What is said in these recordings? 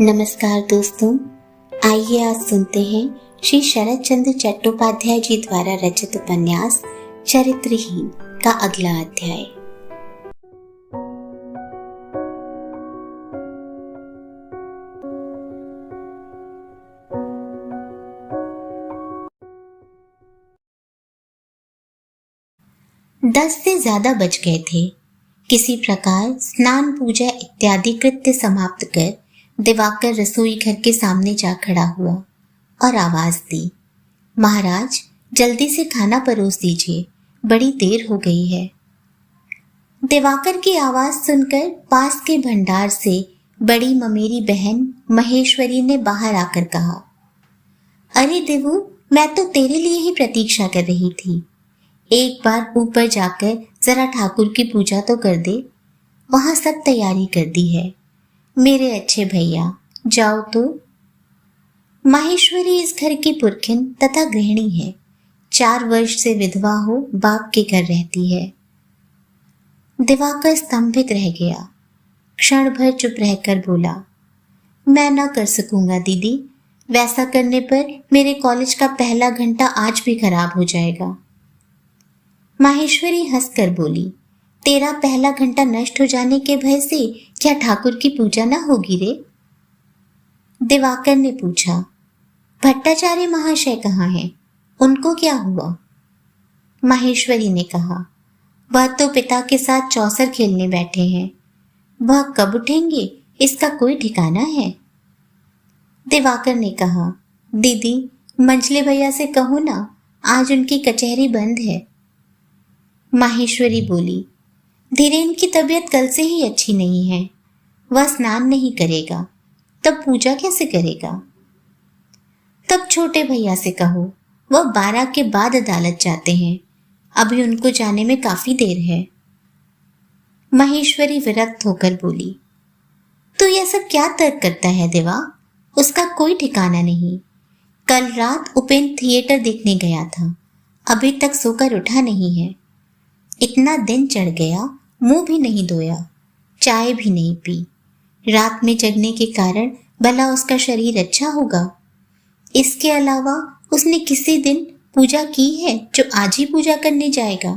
नमस्कार दोस्तों, आइए आज सुनते हैं श्री शरद चंद्र चट्टोपाध्याय जी द्वारा रचित उपन्यास चरित्रहीन का अगला अध्याय। दस से ज्यादा बज गए थे। किसी प्रकार स्नान पूजा इत्यादि कृत्य समाप्त कर दिवाकर रसोई घर के सामने जा खड़ा हुआ और आवाज दी, महाराज जल्दी से खाना परोस दीजिए, बड़ी देर हो गई है। दिवाकर की आवाज सुनकर पास के भंडार से बड़ी ममेरी बहन महेश्वरी ने बाहर आकर कहा, अरे देवू, मैं तो तेरे लिए ही प्रतीक्षा कर रही थी। एक बार ऊपर जाकर जरा ठाकुर की पूजा तो कर दे, वहां सब तैयारी कर दी है। मेरे अच्छे भैया, जाओ तो। माहेश्वरी इस घर की पुरखिन तथा गृहिणी है। 4 वर्ष से विधवा हो बाप के घर रहती है। दिवाकर स्तंभित रह गया। क्षण भर चुप रहकर बोला, मैं न कर सकूंगा दीदी, वैसा करने पर मेरे कॉलेज का पहला घंटा आज भी खराब हो जाएगा। माहेश्वरी हंसकर बोली, तेरा पहला घंटा नष्ट हो जाने के भय से क्या ठाकुर की पूजा ना होगी रे? दिवाकर ने पूछा, भट्टाचार्य महाशय कहाँ हैं? उनको क्या हुआ? माहेश्वरी ने कहा, वह तो पिता के साथ चौसर खेलने बैठे हैं। वह कब उठेंगे इसका कोई ठिकाना है? दिवाकर ने कहा, दीदी मंझले भैया से कहो ना, आज उनकी कचहरी बंद है। माहेश्वरी बोली, धीरेन की तबीयत कल से ही अच्छी नहीं है। वह स्नान नहीं करेगा, तब पूजा कैसे करेगा? तब छोटे भैया से कहो, वह 12 के बाद अदालत जाते हैं, अभी उनको जाने में काफी देर है। महेश्वरी विरक्त होकर बोली, तो यह सब क्या तर्क करता है देवा? उसका कोई ठिकाना नहीं। कल रात उपेंद्र थिएटर देखने गया था, अभी तक सोकर उठा नहीं है। इतना दिन चढ़ गया, मुंह भी नहीं धोया, चाय भी नहीं पी। रात में जगने के कारण भला उसका शरीर अच्छा होगा? इसके अलावा उसने किसी दिन पूजा की है जो आज ही पूजा करने जाएगा?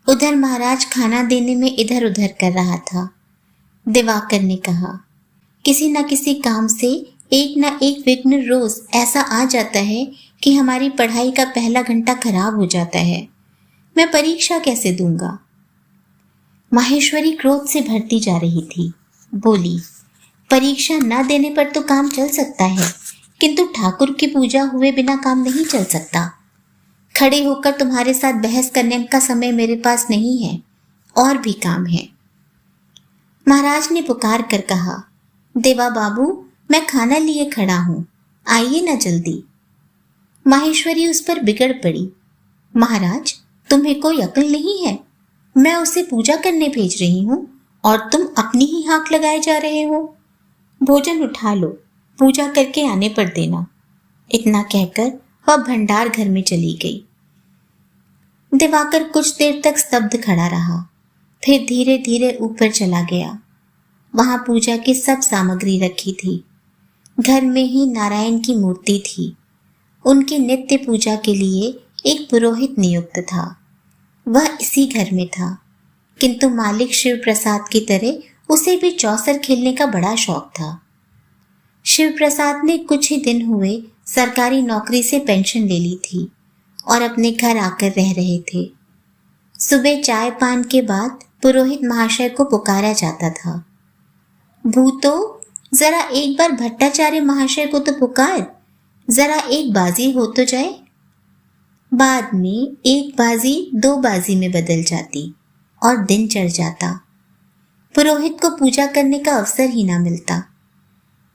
उधर महाराज खाना देने में इधर उधर कर रहा था। दिवाकर ने कहा, किसी न किसी काम से एक न एक विघ्न रोज ऐसा आ जाता है कि हमारी पढ़ाई का पहला घंटा खराब हो जाता है। मैं परीक्षा कैसे दूंगा? माहेश्वरी क्रोध से भरती जा रही थी। बोली, परीक्षा न देने पर तो काम चल सकता है, किंतु ठाकुर की पूजा हुए बिना काम नहीं चल सकता। खड़े होकर तुम्हारे साथ बहस करने का समय मेरे पास नहीं है, और भी काम है। महाराज ने पुकार कर कहा, देवा बाबू, मैं खाना लिए खड़ा हूं, आइए ना जल्दी। माहेश्वरी उस पर बिगड़ पड़ी, महाराज तुम्हें कोई अक्ल नहीं है? मैं उसे पूजा करने भेज रही हूँ और तुम अपनी ही हाँक लगाए जा रहे हो। भोजन उठा लो, पूजा करके आने पर देना। इतना कहकर वह भंडार घर में चली गई। दिवाकर कुछ देर तक स्तब्ध खड़ा रहा, फिर धीरे धीरे ऊपर चला गया। वहां पूजा की सब सामग्री रखी थी। घर में ही नारायण की मूर्ति थी। उनकी नित्य पूजा के लिए एक पुरोहित नियुक्त था। वह इसी घर में था, किंतु मालिक शिव प्रसाद की तरह उसे भी चौसर खेलने का बड़ा शौक था। शिव प्रसाद ने कुछ ही दिन हुए सरकारी नौकरी से पेंशन ले ली थी और अपने घर आकर रह रहे थे। सुबह चाय पान के बाद पुरोहित महाशय को पुकारा जाता था। भूतो, जरा एक बार भट्टाचार्य महाशय को तो पुकार, जरा एक बाजी हो तो जाए। बाद में एक बाजी 2 बाजी में बदल जाती और दिन चढ़ जाता। पुरोहित को पूजा करने का अवसर ही ना मिलता।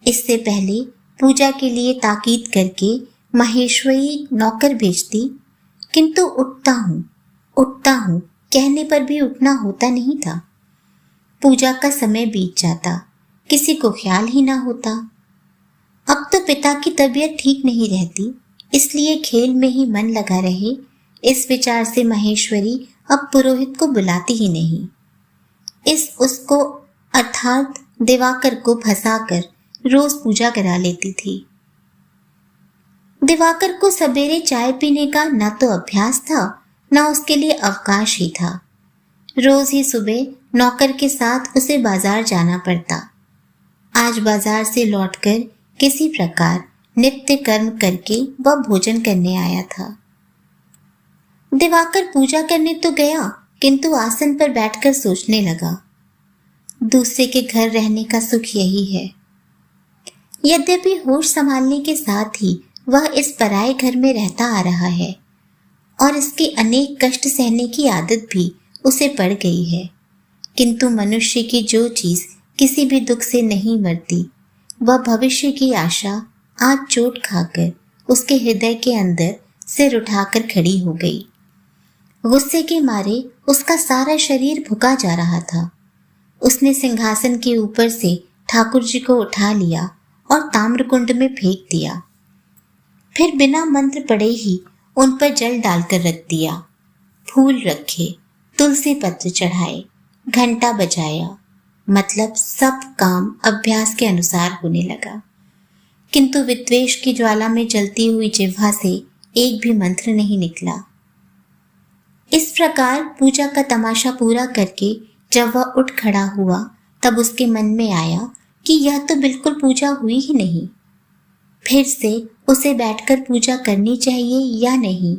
इससे पहले पूजा के लिए ताकीद करके महेश्वरी नौकर भेजती, किंतु उठता हूँ कहने पर भी उठना होता नहीं था। पूजा का समय बीत जाता, किसी को ख्याल ही ना होता। अब तो पिता की तबीयत ठीक नहीं रहती, इसलिए खेल में ही मन लगा रहे, इस विचार से महेश्वरी अब पुरोहित को बुलाती ही नहीं। उसको अर्थात दिवाकर को फंसाकर रोज पूजा करा लेती थी। दिवाकर को सवेरे चाय पीने का न तो अभ्यास था न उसके लिए अवकाश ही था। रोज ही सुबह नौकर के साथ उसे बाजार जाना पड़ता। आज बाजार से लौटकर किसी प्रकार नित्य कर्म करके वह भोजन करने आया था। दिवाकर पूजा करने तो गया, किंतु आसन पर बैठकर सोचने लगा, दूसरे के घर रहने का सुख यही है। यद्यपि होश संभालने के साथ ही वह इस पराये घर में रहता आ रहा है और इसके अनेक कष्ट सहने की आदत भी उसे पड़ गई है, किंतु मनुष्य की जो चीज किसी भी दुख से नहीं मरती, वह भविष्य की आशा आज चोट खाकर उसके हृदय के अंदर सिर उठाकर खड़ी हो गई। गुस्से के मारे उसका सारा शरीर भुका जा रहा था। उसने सिंहासन के ऊपर से ठाकुर जी को उठा लिया और ताम्रकुंड में फेंक दिया। फिर बिना मंत्र पढ़े ही उन पर जल डालकर रख दिया। फूल रखे, तुलसी पत्र चढ़ाए, घंटा बजाया, मतलब सब काम अभ्यास के अनुसार होने लगा। किंतु विद्वेष की ज्वाला में जलती हुई जिह्वा से एक भी मंत्र नहीं निकला। इस प्रकार पूजा का तमाशा पूरा करके जब वह उठ खड़ा हुआ, तब उसके मन में आया कि यह तो बिल्कुल पूजा हुई ही नहीं। फिर से उसे बैठकर पूजा करनी चाहिए या नहीं,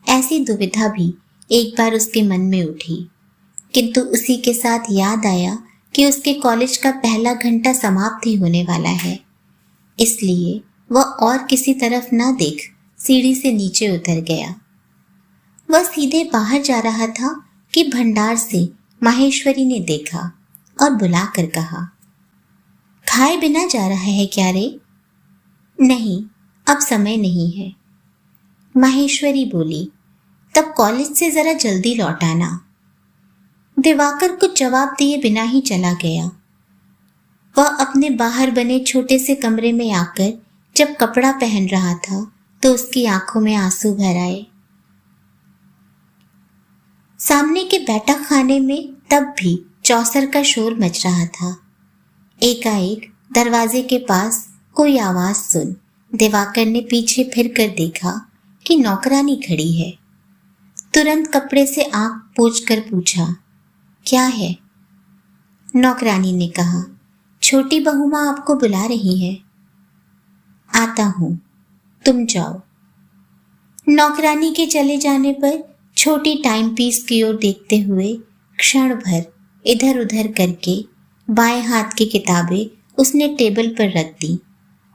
ऐसी दुविधा भी एक बार उसके मन में उठी। किंतु उसी के साथ याद आया कि उसके कॉलेज का पहला घंटा समाप्त ही होने वाला है। इसलिए वह और किसी तरफ ना देख सीढ़ी से नीचे उतर गया। वह सीधे बाहर जा रहा था कि भंडार से माहेश्वरी ने देखा और बुलाकर कहा, खाए बिना जा रहा है क्या रे? नहीं, अब समय नहीं है, माहेश्वरी बोली। तब कॉलेज से जरा जल्दी लौट आना। दिवाकर कुछ जवाब दिए बिना ही चला गया। वह अपने बाहर बने छोटे से कमरे में आकर जब कपड़ा पहन रहा था तो उसकी आंखों में आंसू भर आए। सामने के बैठक खाने में तब भी चौसर का शोर मच रहा था। एकाएक दरवाजे के पास कोई आवाज सुन दिवाकर ने पीछे फिर कर देखा कि नौकरानी खड़ी है। तुरंत कपड़े से आंख पोंछकर पूछा, क्या है? नौकरानी ने कहा, छोटी बहू माँ आपको बुला रही है। आता हूं, तुम जाओ। नौकरानी के चले जाने पर छोटी टाइम पीस की ओर देखते हुए क्षण भर इधर उधर करके बाएं हाथ की किताबें उसने टेबल पर रख दी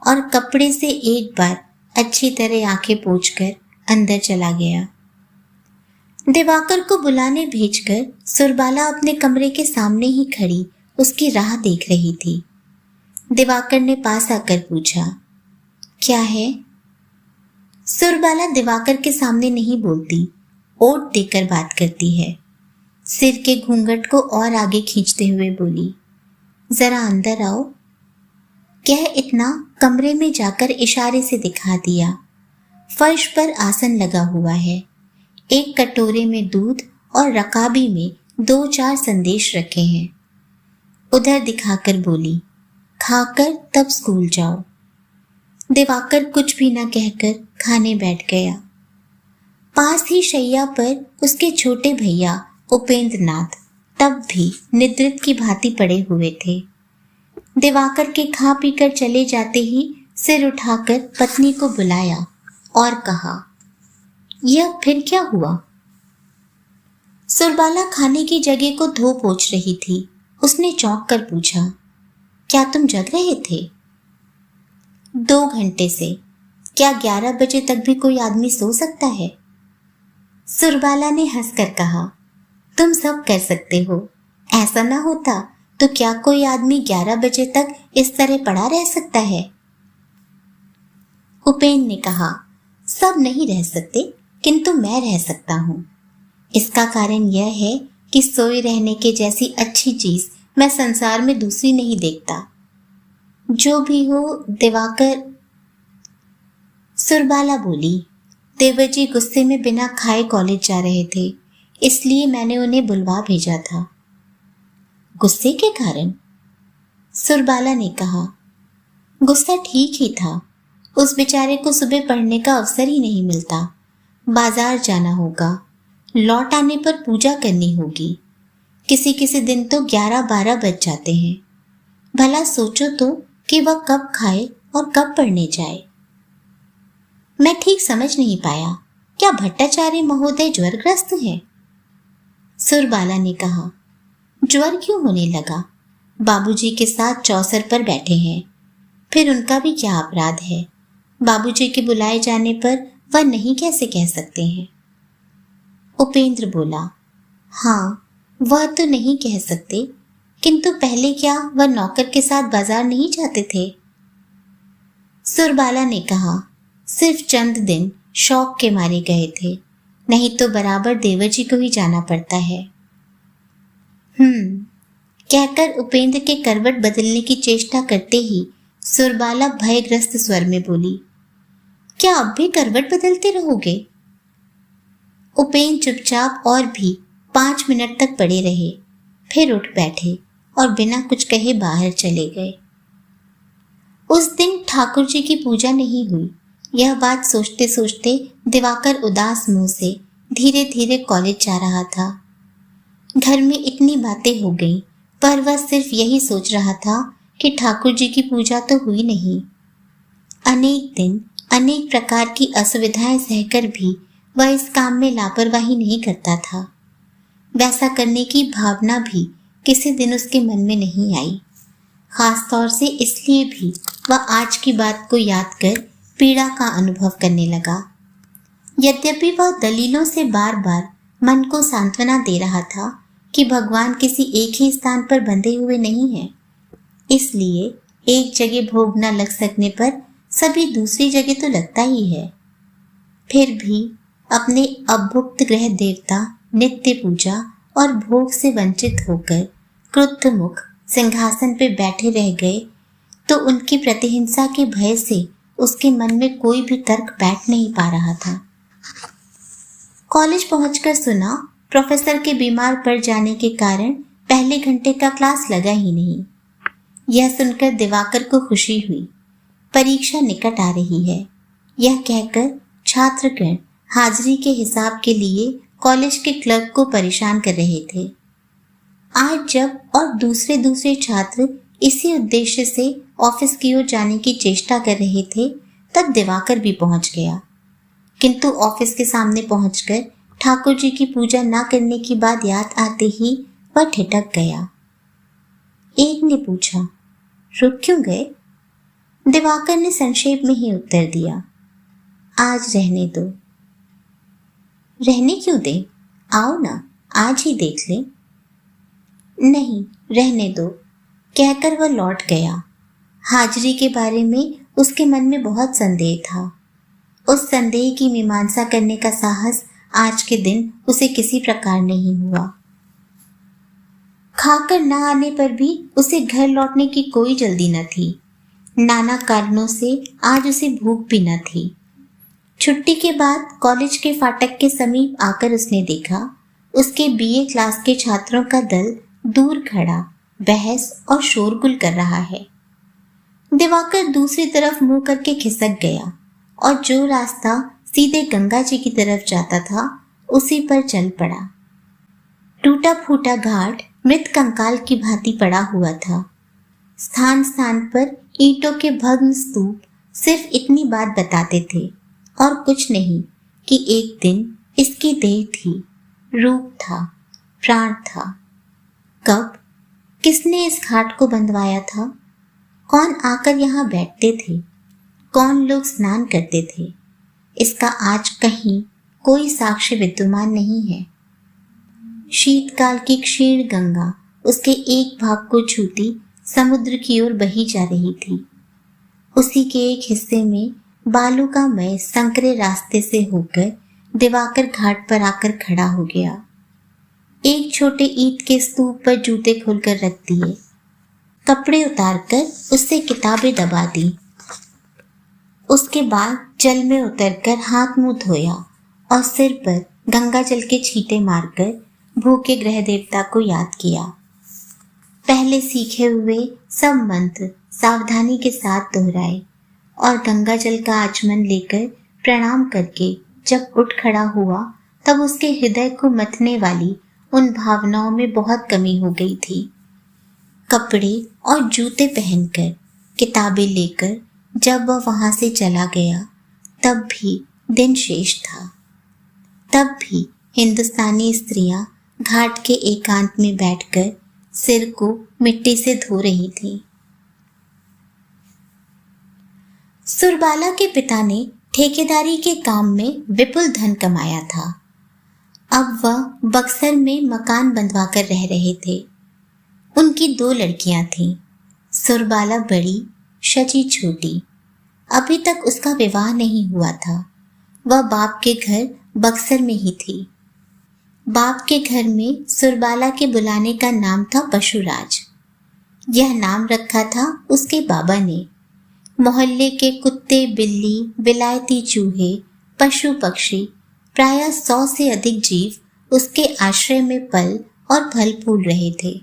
और कपड़े से एक बार अच्छी तरह आंखें पोंछकर अंदर चला गया। दिवाकर को बुलाने भेजकर सुरबाला अपने कमरे के सामने ही खड़ी उसकी राह देख रही थी। दिवाकर ने पास आकर पूछा, क्या है? सुरबाला दिवाकर के सामने नहीं बोलती, ओट देकर बात करती है। सिर के घूंघट को और आगे खींचते हुए बोली, जरा अंदर आओ। कह इतना कमरे में जाकर इशारे से दिखा दिया। फर्श पर आसन लगा हुआ है। एक कटोरे में दूध और रकाबी में 2-4 संदेश रखे हैं। उधर दिखाकर बोली, खाकर तब स्कूल जाओ। दिवाकर कुछ भी न कहकर खाने बैठ गया। पास ही शैया पर उसके छोटे भैया उपेंद्र नाथ तब भी निद्रित की भांति पड़े हुए थे। दिवाकर के खा पीकर चले जाते ही सिर उठाकर पत्नी को बुलाया और कहा, यह फिर क्या हुआ? सुरबाला खाने की जगह को धो पोंछ रही थी। उसने चौंक कर पूछा, क्या तुम जग रहे थे? 2 घंटे से। क्या 11 बजे तक भी कोई आदमी सो सकता है? सुरबाला ने हंसकर कहा, तुम सब कर सकते हो। ऐसा ना होता तो क्या कोई आदमी 11 बजे तक इस तरह पड़ा रह सकता है? उपेंद्र ने कहा, सब नहीं रह सकते, किंतु मैं रह सकता हूँ। इसका कारण यह है कि सोए रहने के जैसी अच्छी चीज मैं संसार में दूसरी नहीं देखता। जो भी हो दिवाकर। सुरबाला बोली, देवजी गुस्से में बिना खाए कॉलेज जा रहे थे, इसलिए मैंने उन्हें बुलवा भेजा था। गुस्से के कारण? सुरबाला ने कहा, गुस्सा ठीक ही था। उस बेचारे को सुबह पढ़ने का अवसर ही नहीं मिलता। बाजार जाना होगा, लौट आने पर पूजा करनी होगी। किसी किसी दिन तो 11-12 बज जाते हैं। भला सोचो तो कि वह कब खाए और कब पढ़ने जाए। मैं ठीक समझ नहीं पाया, क्या भट्टाचार्य महोदय ज्वरग्रस्त हैं? सुरबाला ने कहा। ज्वर क्यों होने लगा? बाबूजी के साथ चौसर पर बैठे हैं, फिर उनका भी क्या अपराध है? बाबूजी के बुलाए जाने पर वह नहीं कैसे कह सकते हैं? उपेंद्र बोला, हाँ, वह तो नहीं कह सकते, किंतु पहले क्या वह नौकर के साथ बाजार नहीं जाते थे? सुरबाला ने कहा, सिर्फ चंद दिन शौक के मारे गए थे, नहीं तो बराबर देवर जी को ही जाना पड़ता है। कहकर उपेंद्र के करवट बदलने की चेष्टा करते ही सुरबाला भयग्रस्त स्वर में बोली, क्या अब भी करवट बदलते रहोगे? उपेंद्र चुपचाप और भी 5 मिनट तक पड़े रहे, फिर उठ बैठे और बिना कुछ कहे बाहर चले गए। उस दिन ठाकुर जी की पूजा नहीं हुई। यह बात सोचते सोचते दिवाकर उदास मुंह से धीरे धीरे कॉलेज जा रहा था। घर में इतनी बातें हो गईं, पर वह सिर्फ यही सोच रहा था कि ठाकुर जी की पूजा तो हुई नहीं। अनेक दिन अनेक प्रकार की असुविधाएं सहकर भी वह इस काम में लापरवाही नहीं करता था। वैसा करने की भावना भी किसी दिन उसके मन में नहीं आई। खास तौर से इसलिए भी वह आज की बात को याद कर पीड़ा का अनुभव करने लगा। यद्यपि वह दलीलों से बार बार मन को सांत्वना दे रहा था कि भगवान किसी एक ही स्थान पर बंधे हुए नहीं हैं, इसलिए एक जगह भोग न लग सकने पर सभी दूसरी जगह तो लगता ही है। फिर भी अपने अभुक्त ग्रह देवता नित्य पूजा और भोग से वंचित होकर क्रुद्ध मुख सिंहासन पर बैठे रह गए तो उनकी प्रतिहिंसा के भय से उसके मन में कोई भी तर्क बैठ नहीं पा रहा था। कॉलेज पहुंचकर सुना प्रोफेसर के बीमार पड़ जाने के कारण पहले घंटे का क्लास लगा ही नहीं। यह सुनकर दिवाकर को खुशी हुई। परीक्षा निकट आ रही है, यह कहकर छात्रगण हाजिरी के हिसाब के लिए कॉलेज के क्लर्क को परेशान कर रहे थे। आज जब और दूसरे छात्र इसी उद्देश्य से ऑफिस की ओर जाने की चेष्टा कर रहे थे, तब दिवाकर भी पहुंच गया। किंतु ऑफिस के सामने पहुंचकर ठाकुर जी की पूजा न करने की बात याद आते ही वह ठिठक गया। एक ने पूछा, रुक क्यों गए? दिवाकर ने संक्षेप में ही उत्तर दिया, आज रहने दो। रहने क्यों दें? आओ ना, आज ही देख लें। नहीं, रहने दो, कहकर वह लौट गया। हाजिरी के बारे में उसके मन में बहुत संदेह था। उस संदेह की मीमांसा करने का साहस आज के दिन उसे किसी प्रकार नहीं हुआ। खाकर न आने पर भी उसे घर लौटने की कोई जल्दी न थी। नाना कारणों से आज उसे भूख भी न थी। छुट्टी के बाद कॉलेज के फाटक के समीप आकर उसने देखा उसके बीए क्लास के छात्रों का दल दूर खड़ा बहस और शोरगुल कर रहा है। दिवाकर दूसरी तरफ मुंह करके खिसक गया और जो रास्ता सीधे गंगा जी की तरफ जाता था उसी पर चल पड़ा। टूटा फूटा घाट मृत कंकाल की भांति पड़ा हुआ था। स्थान स्थान पर ईंटों के भग्न स्तूप सिर्फ इतनी बात बताते थे और कुछ नहीं कि एक दिन इसकी देह थी, रूप था, प्राण था। कब, किसने इस घाट को बंधवाया था? कौन आकर यहाँ बैठते थे? कौन लोग स्नान करते थे? इसका आज कहीं कोई साक्ष्य विद्यमान नहीं है। शीतकाल की क्षीण गंगा उसके एक भाग को छूती समुद्र की ओर बही जा रही थी। उसी के एक हिस्से में बालू का मय संकरे रास्ते से होकर दिवाकर घाट पर आकर खड़ा हो गया। एक छोटे ईंट के स्तूप पर जूते खोलकर रख दिए, कपड़े उतारकर उससे किताबें दबा दी। उसके बाद जल में उतरकर हाथ मुंह धोया और सिर पर गंगा जल के छींटे मारकर भूखे ग्रह देवता को याद किया। पहले सीखे हुए सब मंत्र सावधानी के साथ दोहराए और गंगा जल का आचमन लेकर प्रणाम करके जब उठ खड़ा हुआ तब उसके हृदय को मथने वाली उन भावनाओं में बहुत कमी हो गई थी। कपड़े और जूते पहनकर, किताबें लेकर जब वह वहां से चला गया तब भी दिन शेष था। तब भी हिंदुस्तानी स्त्रियां घाट के एकांत में बैठकर सिर को मिट्टी से धो रही थीं। सुरबाला के पिता ने ठेकेदारी के काम में विपुल धन कमाया था। अब वह बक्सर में मकान बंधवाकर रह रहे थे। उनकी 2 लड़कियां थीं, सुरबाला बड़ी, शची छोटी। अभी तक उसका विवाह नहीं हुआ था। वह बाप के घर बक्सर में ही थी। बाप के घर में सुरबाला के बुलाने का नाम था पशुराज। यह नाम रखा था उसके बाबा ने। मोहल्ले के कुत्ते, बिल्ली, विलायती चूहे, पशु पक्षी, प्रायः 100 से अधिक जीव उसके आश्रय में पल और फल फूल रहे थे।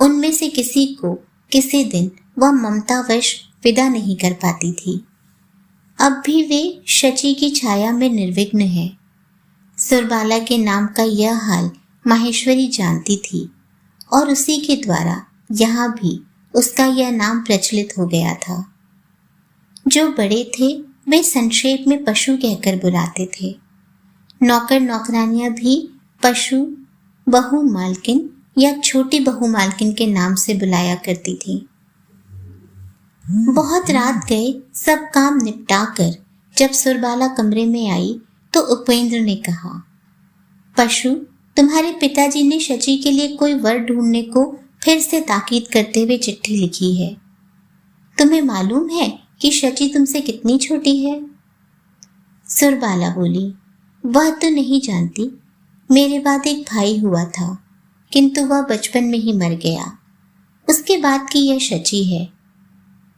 उनमें से किसी को किसी दिन वह ममतावश विदा नहीं कर पाती थी। अब भी वे शची की छाया में निर्विघ्न है। सुरबाला के नाम का यह हाल माहेश्वरी जानती थी और उसी के द्वारा यहाँ भी उसका यह नाम प्रचलित हो गया था। जो बड़े थे वे संक्षेप में पशु कहकर बुलाते थे। नौकर नौकरानियां भी पशु बहु मालकिन या छोटी बहु मालकिन के नाम से बुलाया करती थी। बहुत रात गए सब काम निपटाकर जब सुरबाला कमरे में आई तो उपेंद्र ने कहा, पशु, तुम्हारे पिताजी ने शची के लिए कोई वर ढूंढने को फिर से ताकीद करते हुए चिट्ठी लिखी है। तुम्हें मालूम है कि शची तुमसे कितनी छोटी है? सुरबाला बोली, वह तो नहीं जानती। मेरे बाद एक भाई हुआ था, किंतु वह बचपन में ही मर गया। उसके बाद की यह शची है,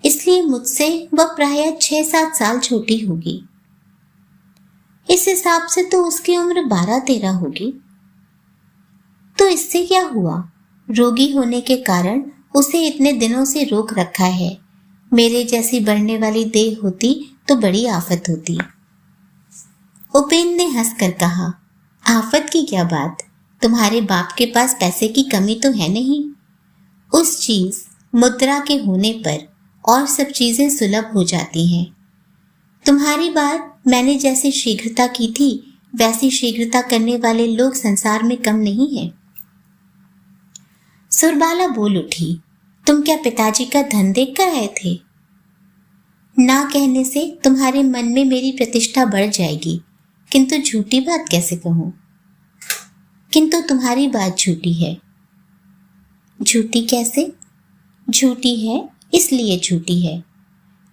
इसलिए मुझसे वह प्रायः 6-7 साल छोटी होगी। इस हिसाब से तो उसकी उम्र 12-13 होगी। तो इससे क्या हुआ? रोगी होने के कारण उसे इतने दिनों से रोक रखा है। मेरे जैसी बढ़ने वाली देह होती तो बड़ी आफत होती। उपेंद्र ने हंसकर कहा, आफत की क्या बात, तुम्हारे बाप के पास पैसे की कमी तो है नहीं। उस चीज मुद्रा के होने पर और सब चीजें सुलभ हो जाती हैं। तुम्हारी बात मैंने जैसी शीघ्रता की थी वैसी शीघ्रता करने वाले लोग संसार में कम नहीं है। सुरबाला बोल उठी, तुम क्या पिताजी का धन देख कर आए थे? ना कहने से तुम्हारे मन में मेरी प्रतिष्ठा बढ़ जाएगी, किंतु झूठी बात कैसे कहूं? किंतु तुम्हारी बात झूठी है। झूठी कैसे? झूठी है इसलिए झूठी है।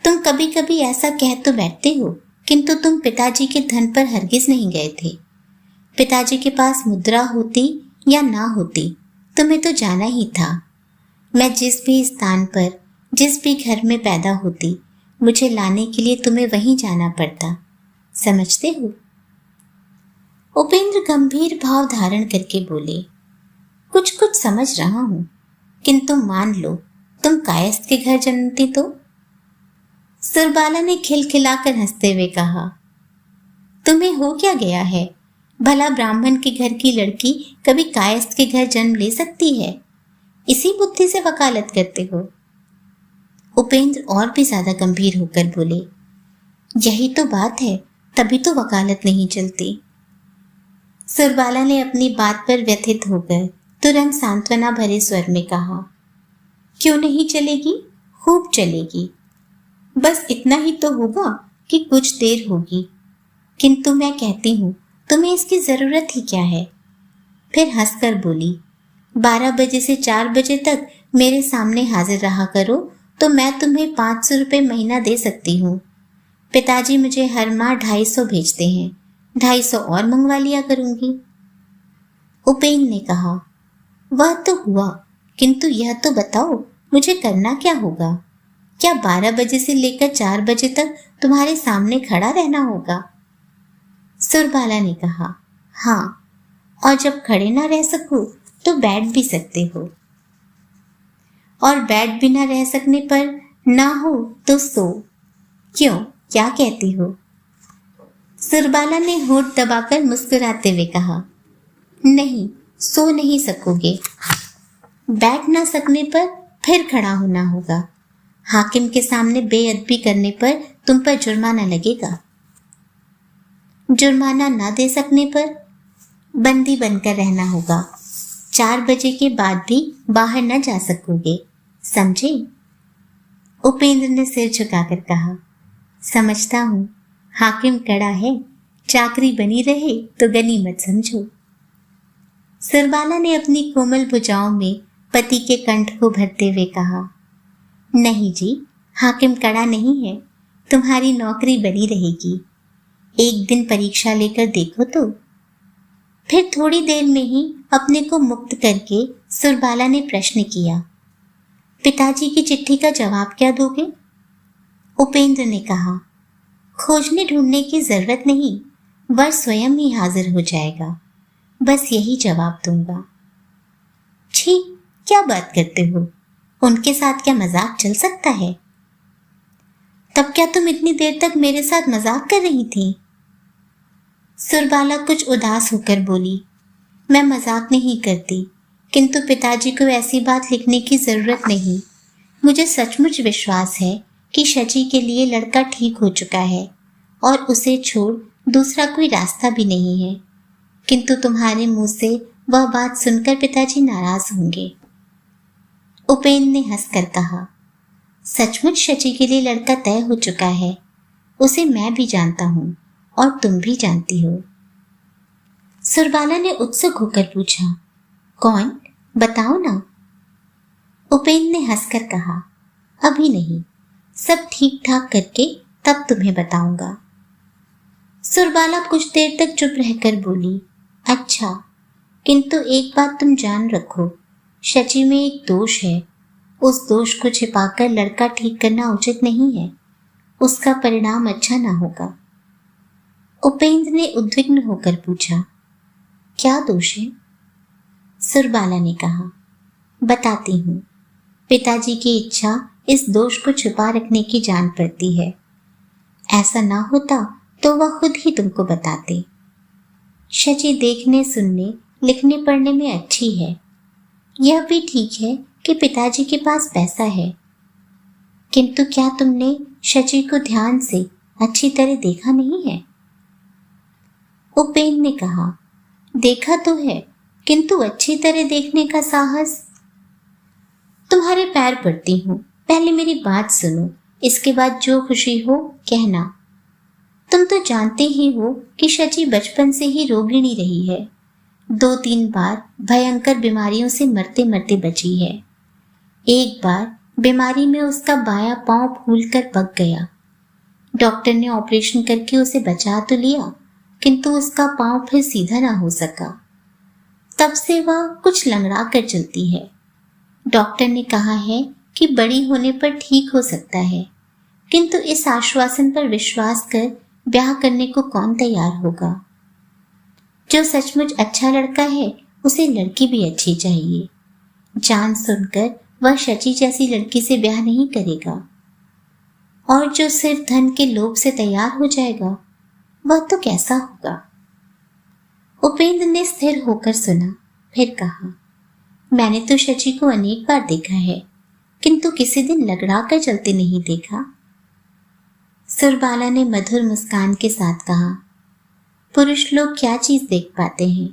तुम कभी कभी ऐसा कह तो बैठते हो, किंतु तुम पिताजी के धन पर हरगिज नहीं गए थे। पिताजी के पास मुद्रा होती या ना होती, तुम्हें तो जाना ही था। मैं जिस भी स्थान पर, जिस भी घर में पैदा होती, मुझे लाने के लिए तुम्हें वहीं जाना पड़ता। समझते हो? उपेंद्र गंभीर भाव धारण करके बोले, कुछ कुछ समझ रहा हूं, किंतु मान लो तुम कायस्थ के घर जन्मती तो? सुरबाला ने खिलखिलाकर हंसते हुए कहा, तुम्हें हो क्या गया है? भला ब्राह्मण के घर की लड़की कभी कायस्थ के घर जन्म ले सकती है? इसी बुद्धि से वकालत करते हो? उपेंद्र और भी ज्यादा गंभीर होकर बोले, यही तो बात है, तभी तो वकालत नहीं चलती। सुरबाला ने अपनी बात पर व्यथित होकर तुरंत सांत्वना भरे स्वर में कहा, क्यों नहीं चलेगी? खूब चलेगी। बस इतना ही तो होगा कि कुछ देर होगी, किंतु मैं कहती हूँ तुम्हें इसकी जरूरत ही क्या है? फिर हंसकर बोली, 12 बजे से 4 बजे तक मेरे सामने हाजिर रहा करो तो मैं तुम्हें 500 रुपये महीना दे सकती हूँ। पिताजी मुझे हर माह 250 भेजते हैं, 250 और मंगवा लिया करूंगी। उपेंद्र ने कहा, वह तो हुआ, किंतु यह तो बताओ मुझे करना क्या होगा? क्या 12 बजे से लेकर 4 बजे तक तुम्हारे सामने खड़ा रहना होगा? सुरबाला ने कहा, हाँ, और जब खड़े ना रह सको तो बैठ भी सकते हो। और बेड बिना रह सकने पर ना हो तो सो। क्यों, क्या कहती हो? सुरबाला ने होठ दबाकर मुस्कुराते हुए कहा, नहीं, सो नहीं सकोगे। बैठ ना सकने पर फिर खड़ा होना होगा। हाकिम के सामने बेअदबी करने पर तुम पर जुर्माना लगेगा। जुर्माना ना दे सकने पर बंदी बनकर रहना होगा। 4 बजे के बाद भी बाहर न जा सकोगे, समझे? उपेंद्र ने सिर झुकाकर कहा, समझता हूँ, हाकिम कड़ा है, चाकरी बनी रहे तो गनीमत समझो। सुरबाला ने अपनी कोमल भुजाओं में पति के कंठ को भरते हुए कहा, नहीं जी, हाकिम कड़ा नहीं है, तुम्हारी नौकरी बनी रहेगी। एक दिन परीक्षा लेकर देखो तो। फिर थोड़ी देर में ही अपने को मुक्त करके सुरबाला ने प्रश्न किया, पिताजी की चिट्ठी का जवाब क्या दोगे? उपेंद्र ने कहा, खोजने ढूंढने की जरूरत नहीं, वह स्वयं ही हाजिर हो जाएगा, बस यही जवाब दूंगा। छी, क्या बात करते हो? उनके साथ क्या मजाक चल सकता है? तब क्या तुम इतनी देर तक मेरे साथ मजाक कर रही थी? सुरबाला कुछ उदास होकर बोली, मैं मजाक नहीं करती, किंतु पिताजी को ऐसी बात लिखने की जरूरत नहीं। मुझे सचमुच विश्वास है कि शची के लिए लड़का ठीक हो चुका है और उसे छोड़ दूसरा कोई रास्ता भी नहीं है, किंतु तुम्हारे मुंह से वह बात सुनकर पिताजी नाराज होंगे। उपेंद्र ने हंसकर कहा, सचमुच शची के लिए लड़का तय हो चुका है, उसे मैं भी जानता हूँ और तुम भी जानती हो। सुरबाला ने उत्सुक होकर पूछा, कौन, बताओ ना। उपेंद्र ने हंसकर कहा, अभी नहीं, सब ठीक ठाक करके तब तुम्हें बताऊंगा। सुरबाला कुछ देर तक चुप रहकर बोली, अच्छा, किंतु एक बात तुम जान रखो, शची में एक दोष है, उस दोष को छिपाकर लड़का ठीक करना उचित नहीं है, उसका परिणाम अच्छा ना होगा। उपेंद्र ने उद्विग्न होकर पूछा, क्या दोष है? सुरबाला ने कहा, बताती हूँ। पिताजी की इच्छा इस दोष को छुपा रखने की जान पड़ती है। ऐसा ना होता तो वह खुद ही तुमको बताते। शची देखने, सुनने, लिखने पढ़ने में अच्छी है। यह भी ठीक है कि पिताजी के पास पैसा है, किंतु क्या तुमने शची को ध्यान से अच्छी तरह देखा नहीं है? उपेंद्र ने कहा, देखा तो है, किंतु अच्छी तरह देखने का साहस। तुम्हारे पैर पड़ती हूँ, पहले मेरी बात सुनो, इसके बाद जो खुशी हो कहना। तुम तो जानते ही हो कि शची बचपन से ही रोगिणी रही है, 2-3 बार भयंकर बीमारियों से मरते मरते बची है। एक बार बीमारी में उसका बायां पांव फूलकर पक गया। डॉक्टर ने ऑपरेशन करके उसे बचा तो लिया, किंतु उसका पांव फिर सीधा ना हो सका। तब से वह कुछ लंगड़ा कर चलती है। डॉक्टर ने कहा है कि बड़ी होने पर ठीक हो सकता है, किंतु इस आश्वासन पर विश्वास कर ब्याह करने को कौन तैयार होगा? जो सचमुच अच्छा लड़का है, उसे लड़की भी अच्छी चाहिए। जान सुनकर वह शची जैसी लड़की से ब्याह नहीं करेगा, और जो सिर्फ धन के लोभ से तैयार हो जाएगा, वह तो कैसा होगा? उपेंद्र ने स्थिर होकर सुना, फिर कहा, मैंने तो शची को अनेक बार देखा है, किंतु किसी दिन लगड़ा कर चलते नहीं देखा। सुरबाला ने मधुर मुस्कान के साथ कहा, पुरुष लोग क्या चीज देख पाते हैं,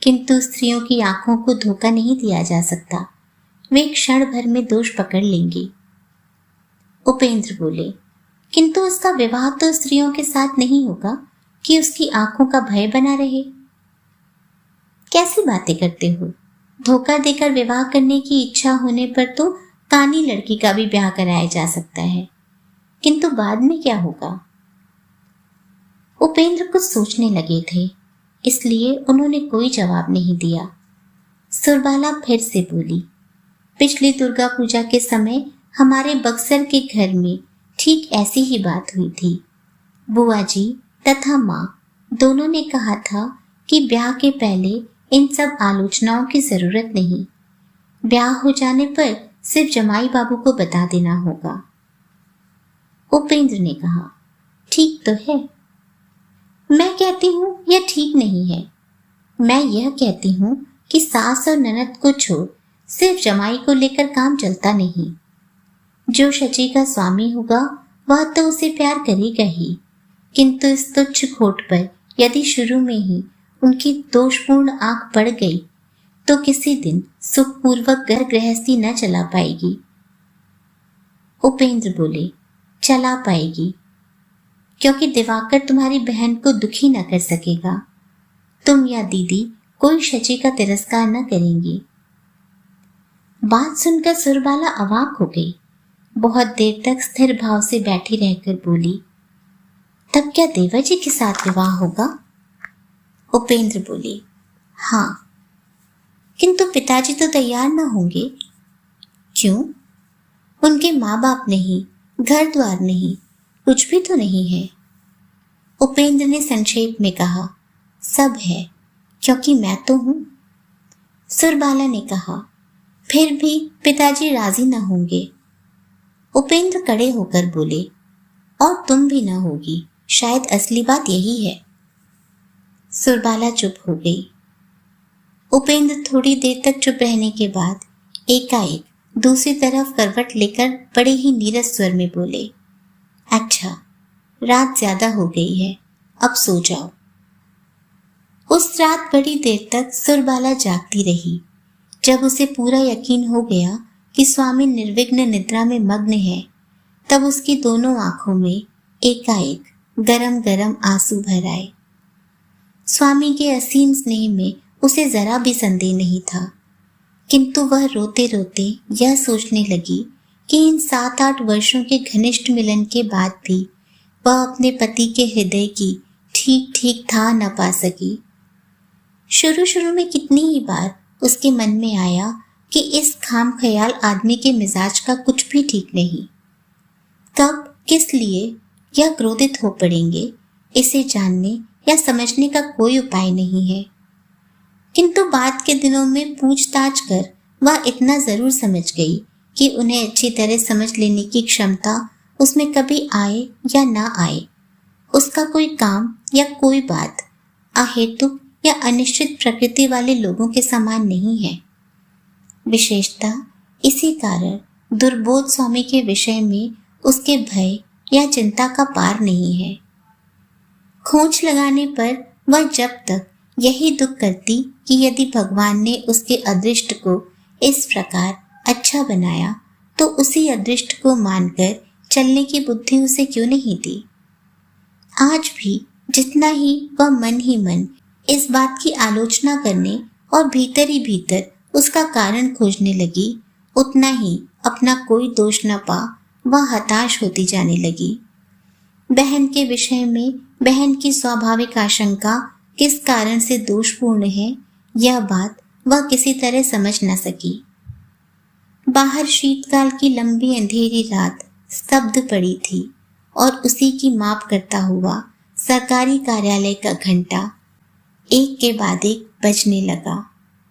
किंतु स्त्रियों की आंखों को धोखा नहीं दिया जा सकता, वे क्षण भर में दोष पकड़ लेंगी। उपेंद्र बोले, किंतु उसका विवाह तो स्त्रियों के साथ नहीं होगा कि उसकी आंखों का भय बना रहे। कैसी बातें करते हो? धोखा देकर विवाह करने की इच्छा होने पर तो कानी लड़की का भी ब्याह कराया जा सकता है, किंतु बाद में क्या होगा? उपेंद्र कुछ सोचने लगे थे, इसलिए उन्होंने कोई जवाब नहीं दिया। सुरबाला फिर से बोली, पिछली दुर्गा पूजा के समय हमारे बक्सर के घर में ठीक ऐसी ही बात हुई थी। बुआ जी तथा माँ दोनों ने कहा था कि ब्याह के पहले इन सब आलोचनाओं की जरूरत नहीं, ब्याह हो जाने पर सिर्फ जमाई बाबू को बता देना होगा। उपेंद्र ने कहा, ठीक तो है। मैं कहती हूँ यह ठीक नहीं है। मैं यह कहती हूँ कि सास और ननद को छोड़ सिर्फ जमाई को लेकर काम चलता नहीं। जो शची का स्वामी होगा वह तो उसे प्यार करेगा ही, किंतु इस तुच्छ खोट पर यदि शुरू में ही उनकी दोषपूर्ण आंख पड़ गई तो किसी दिन सुखपूर्वक घर गृहस्थी न चला पाएगी। उपेंद्र बोले, चला पाएगी, क्योंकि दिवाकर तुम्हारी बहन को दुखी न कर सकेगा। तुम या दीदी कोई शची का तिरस्कार न करेंगी। बात सुनकर सुरबाला अवाक हो गई। बहुत देर तक स्थिर भाव से बैठी रहकर बोली, तब क्या देवर जी के साथ विवाह होगा? उपेंद्र बोले, हाँ, किंतु पिताजी तो तैयार न होंगे। क्यों? उनके माँ बाप नहीं, घर द्वार नहीं, कुछ भी तो नहीं है। उपेंद्र ने संक्षेप में कहा, सब है, क्योंकि मैं तो हूं। सुरबाला ने कहा, फिर भी पिताजी राजी न होंगे। उपेंद्र कड़े होकर बोले, और तुम भी न होगी, शायद असली बात यही है। सुरबाला चुप हो गई। उपेंद्र थोड़ी देर तक चुप रहने के बाद एकाएक दूसरी तरफ करवट लेकर बड़े ही नीरस स्वर में बोले, अच्छा, रात ज्यादा हो गई है, अब सो जाओ। उस रात बड़ी देर तक सुरबाला जागती रही। जब उसे पूरा यकीन हो गया कि स्वामी निर्विघ्न निद्रा में मग्न है, तब उसकी दोनों आंखों में एकाएक गरम गरम आंसू भर आए। स्वामी के असीम स्नेह में उसे जरा भी संदेह नहीं था, किंतु वह रोते रोते यह सोचने लगी कि इन 7-8 वर्षों के घनिष्ठ मिलन के बाद भी वह अपने पति के हृदय की ठीक ठीक था न पा सकी। शुरू शुरू में कितनी ही बार उसके मन में आया कि इस खाम ख्याल आदमी के मिजाज का कुछ भी ठीक नहीं। कब किस लिए यह क्रोधित हो पड़ेंगे, इसे जानने या समझने का कोई उपाय नहीं है। किंतु बाद के दिनों में पूछताछ कर वह इतना जरूर समझ गई कि उन्हें अच्छी तरह समझ लेने की क्षमता उसमें कभी आए या ना आए, उसका कोई काम या कोई बात अहेतुक या अनिश्चित प्रकृति वाले लोगों के समान नहीं है। विशेषतः इसी कारण दुर्बोध स्वामी के विषय में उसके भय या चिंता का पार नहीं है। खोज लगाने पर वह जब तक यही दुख करती कि यदि भगवान ने उसके अदृष्ट को इस प्रकार अच्छा बनाया तो उसी अदृष्ट को मानकर चलने की बुद्धि उसे क्यों नहीं दी। आज भी जितना ही वह मन ही मन इस बात की आलोचना करने और भीतर ही भीतर उसका कारण खोजने लगी, उतना ही अपना कोई दोष न पा वह हताश होती जाने लगी। बहन के विषय में बहन की स्वाभाविक आशंका किस कारण से दोषपूर्ण है, यह बात वह किसी तरह समझ न सकी। बाहर शीतकाल की लंबी अंधेरी रात स्तब्ध पड़ी थी और उसी की माप करता हुआ सरकारी कार्यालय का घंटा एक के बाद एक बजने लगा।